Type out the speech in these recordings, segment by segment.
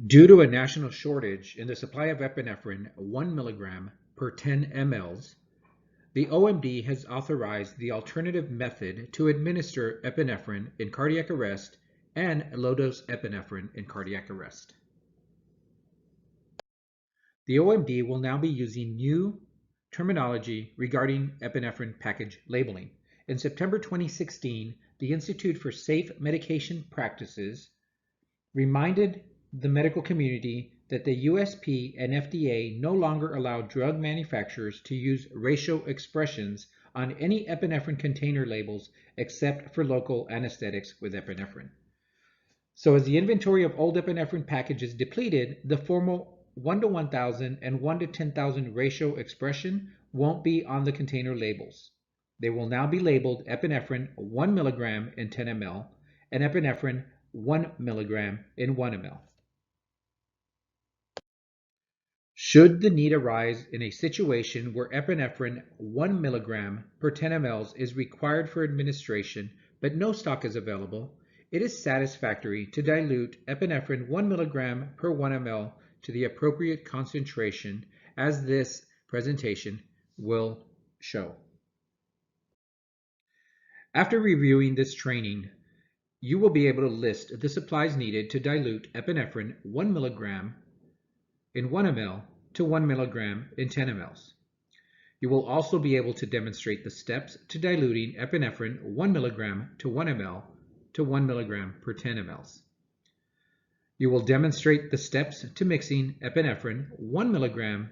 Due to a national shortage in the supply of epinephrine 1 milligram per 10 mLs, the OMD has authorized the alternative method to administer epinephrine in cardiac arrest and low-dose epinephrine in cardiac arrest. The OMD will now be using new terminology regarding epinephrine package labeling. In September 2016, the Institute for Safe Medication Practices reminded the medical community that the USP and FDA no longer allow drug manufacturers to use racial expressions on any epinephrine container labels except for local anesthetics with epinephrine. So as the inventory of old epinephrine packages depleted, the formal 1 to 1,000 and 1 to 10,000 ratio expression won't be on the container labels. They will now be labeled epinephrine 1 milligram in 10 ml and epinephrine 1 milligram in 1 ml. Should the need arise in a situation where epinephrine 1 milligram per 10 ml is required for administration but no stock is available, it is satisfactory to dilute epinephrine 1 milligram per 1 ml to the appropriate concentration, as this presentation will show. After reviewing this training, you will be able to list the supplies needed to dilute epinephrine 1 milligram in 1 ml to 1 milligram in 10 mLs. You will also be able to demonstrate the steps to diluting epinephrine 1 milligram to 1 ml to 1 milligram per 10 mLs. You will demonstrate the steps to mixing epinephrine 1 milligram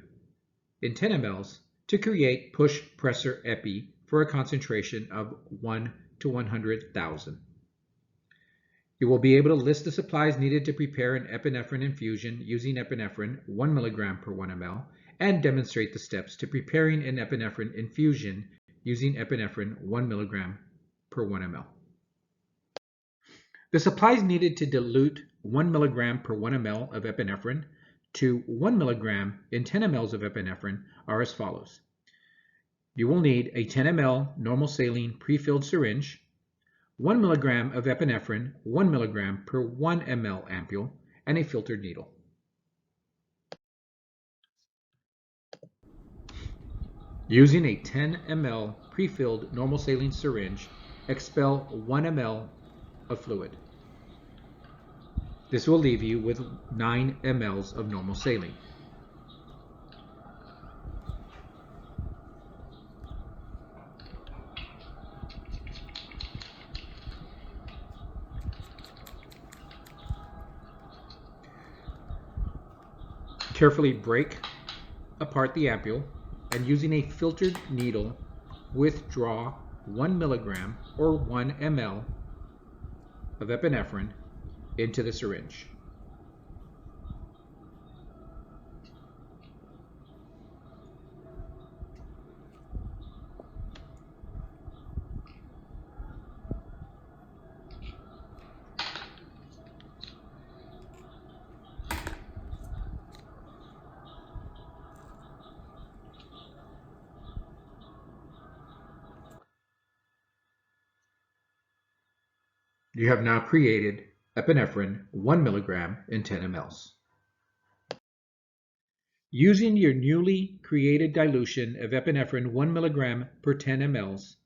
in 10 mLs to create push-pressor epi for a concentration of 1 to 100,000. You will be able to list the supplies needed to prepare an epinephrine infusion using epinephrine 1 milligram per 1 ml and demonstrate the steps to preparing an epinephrine infusion using epinephrine 1 milligram per 1 ml. The supplies needed to dilute 1 milligram per 1 ml of epinephrine to 1 milligram in 10 mLs of epinephrine are as follows. You will need a 10 ml normal saline pre-filled syringe, 1 milligram of epinephrine 1 milligram per 1 ml ampule, and a filtered needle. Using a 10 ml pre-filled normal saline syringe, expel 1 ml of fluid. This will leave you with 9 mLs of normal saline. Carefully break apart the ampule and using a filtered needle, withdraw 1 milligram or 1 ml of epinephrine into the syringe. You have now created epinephrine 1 milligram in 10 mLs. Using your newly created dilution of epinephrine 1 milligram per 10 mLs,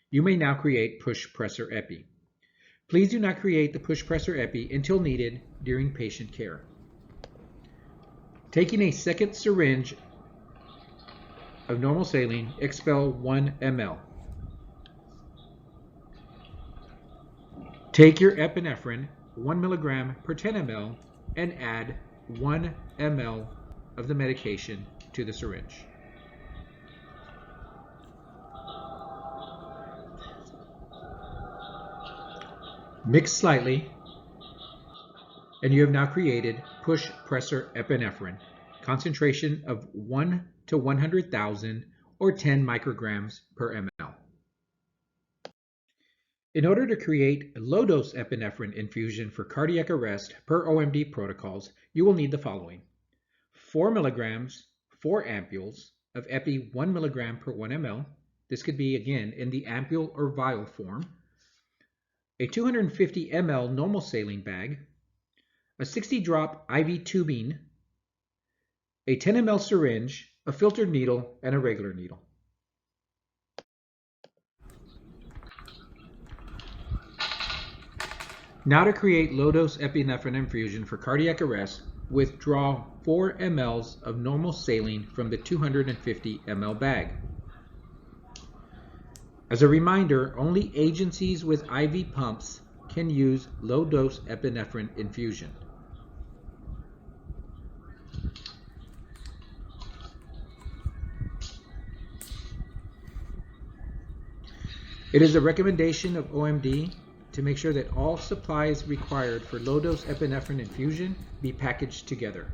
you may now create push-pressor epi. Please do not create the push-pressor epi until needed during patient care. Taking a second syringe of normal saline, expel 1 ml. Take your epinephrine 1 milligram per 10 ml and add 1 ml of the medication to the syringe. Mix slightly, and you have now created push-pressor epinephrine, concentration of 1 to 100,000 or 10 micrograms per ml. In order to create low-dose epinephrine infusion for cardiac arrest per OMD protocols, you will need the following: 4 milligrams, 4 ampules of epi 1 milligram per 1 ml. This could be, again, in the ampule or vial form. A 250 ml normal saline bag, a 60-drop IV tubing, a 10 ml syringe, a filtered needle, and a regular needle. Now to create low-dose epinephrine infusion for cardiac arrest, withdraw 4 ml of normal saline from the 250 ml bag. As a reminder, only agencies with IV pumps can use low-dose epinephrine infusion. It is a recommendation of OMD to make sure that all supplies required for low-dose epinephrine infusion be packaged together.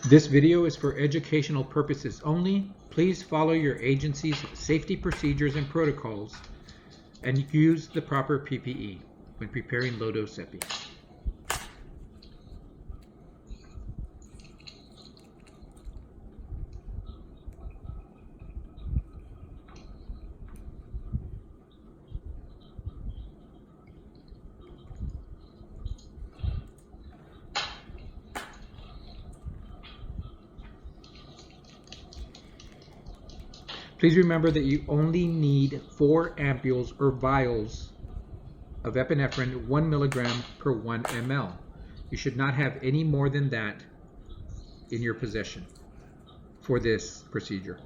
This video is for educational purposes only. Please follow your agency's safety procedures and protocols and use the proper PPE when preparing low-dose epi. Please remember that you only need 4 ampules or vials of epinephrine 1 milligram per 1 ml. You should not have any more than that in your possession for this procedure.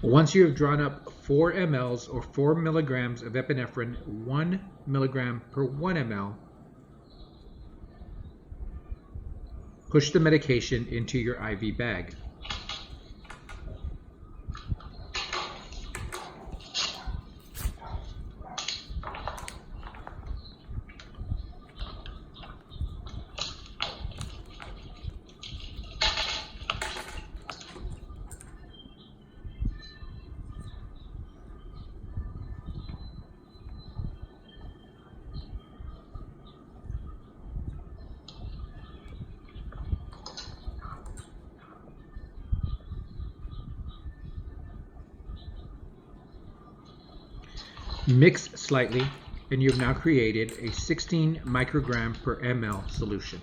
Once you have drawn up 4 mLs or 4 milligrams of epinephrine 1 milligram per 1 ml, push the medication into your IV bag. Mix slightly, and you've now created a 16 microgram per ml solution.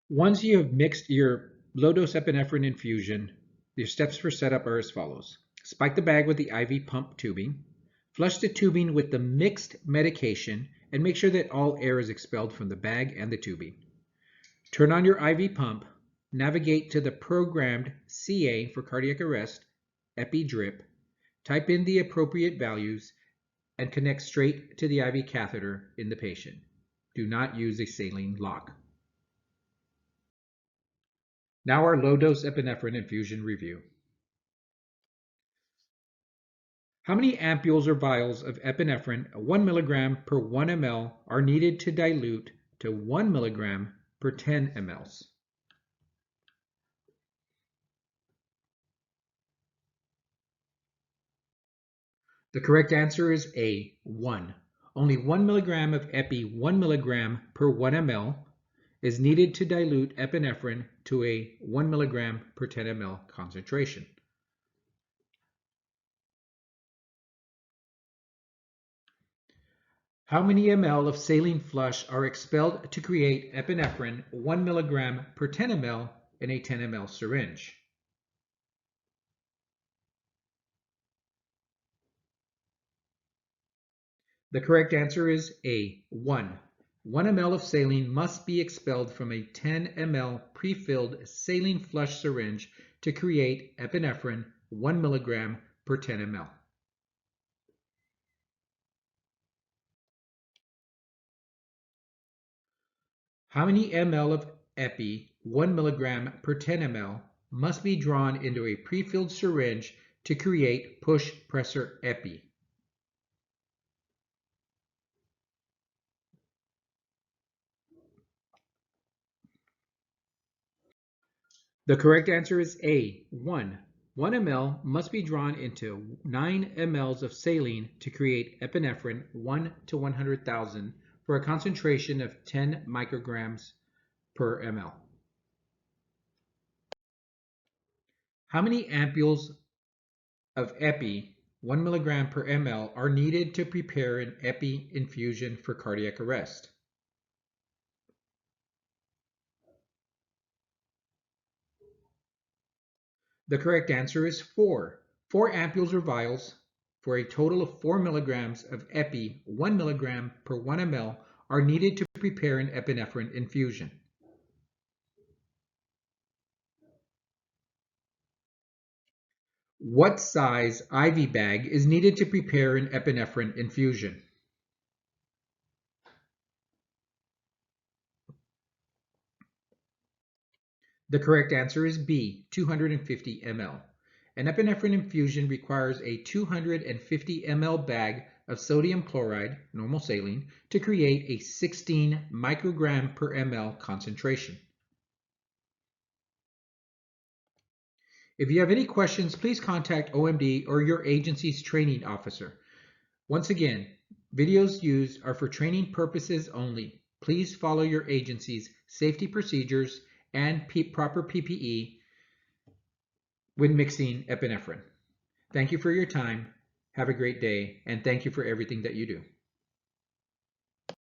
Once you have mixed your low-dose epinephrine infusion, your steps for setup are as follows. Spike the bag with the IV pump tubing, flush the tubing with the mixed medication, and make sure that all air is expelled from the bag and the tubing. Turn on your IV pump, navigate to the programmed CA for cardiac arrest, epi drip, type in the appropriate values, and connect straight to the IV catheter in the patient. Do not use a saline lock. Now our low-dose epinephrine infusion review. How many ampules or vials of epinephrine 1 milligram per 1 ml are needed to dilute to 1 milligram per 10 mLs? The correct answer is A, 1. Only 1 milligram of epi 1 milligram per 1 ml is needed to dilute epinephrine to a 1 milligram per 10 ml concentration. How many ml of saline flush are expelled to create epinephrine 1 milligram per 10 ml in a 10 ml syringe? The correct answer is A, 1. 1 ml of saline must be expelled from a 10 ml pre-filled saline flush syringe to create epinephrine 1 milligram per 10 ml. How many ml of epi 1 milligram per 10 ml must be drawn into a pre-filled syringe to create push pressor epi? The correct answer is A, 1. 1 ml must be drawn into 9 mLs of saline to create epinephrine 1 to 100,000 for a concentration of 10 micrograms per ml. How many ampules of epi 1 milligram per ml are needed to prepare an epi infusion for cardiac arrest? The correct answer is 4. 4 ampules or vials for a total of 4 milligrams of epi 1 milligram per 1 ml are needed to prepare an epinephrine infusion. What size IV bag is needed to prepare an epinephrine infusion? The correct answer is B, 250 ml. An epinephrine infusion requires a 250 ml bag of sodium chloride, normal saline, to create a 16 microgram per ml concentration. If you have any questions, please contact OMD or your agency's training officer. Once again, videos used are for training purposes only. Please follow your agency's safety procedures and proper PPE when mixing epinephrine. Thank you for your time. Have a great day, and thank you for everything that you do.